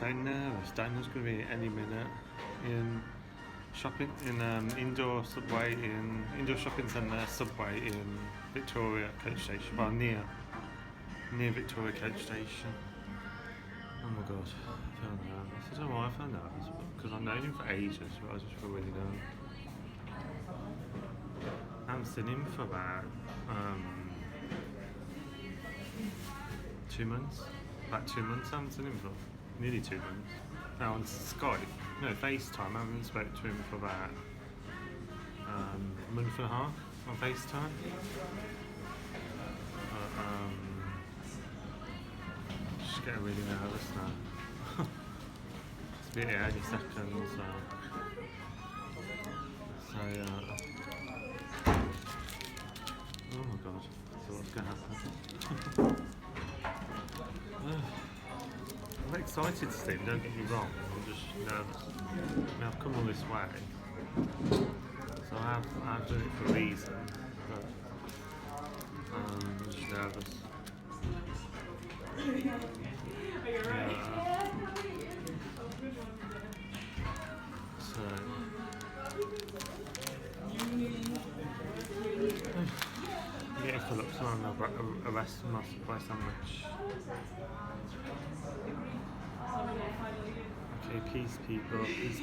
so nervous. Daniel's going to be any minute in indoor shopping centre subway in Victoria coach station. Well, near Victoria coach station. Oh my god, I feel nervous. I don't know why I feel nervous, because I've known him for ages, but I just feel really nervous. I haven't seen him for about 2 months. About 2 months I haven't seen him for. Nearly 2 months. Now on Skype, no, FaceTime, I haven't spoken to him for about a month and a half on FaceTime. Just getting really nervous now. It's been any second, so oh my god, so what's going to happen? I'm excited to see him, don't get me wrong, I'm just nervous. I mean, I've come all this way, so I've done it for a reason, but I'm just nervous. So I'm getting full up, so I'm going to arrest my Subway sandwich. Okay, peace people, peace.